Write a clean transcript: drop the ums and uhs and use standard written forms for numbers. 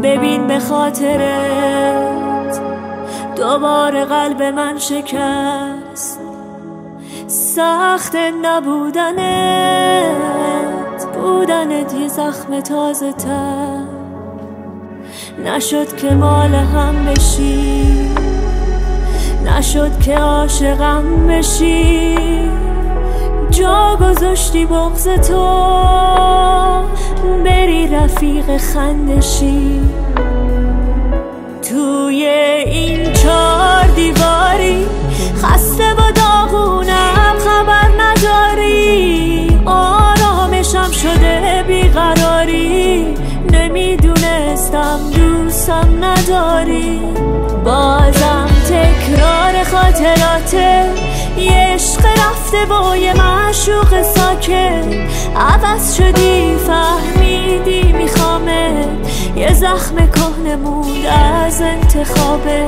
ببین به خاطرت دوباره قلب من شکست. سخت بودنت یه زخم تازه تر. نشد که مال هم بشی، نشد که عاشقم بشی. جا گذاشتی بغض تو بری رفیق خندشی. توی این 4 دیواری خسته و داغونم خبر نداری. آرامشم شده بیقراری، نمیدونستم دوستم نداری. بازم تکرار خاطرات یه عشق رفته با یه معشوق ساکت. عوض شدی فهمیدی میخوامه، یه زخم کهنه موند از انتخابه.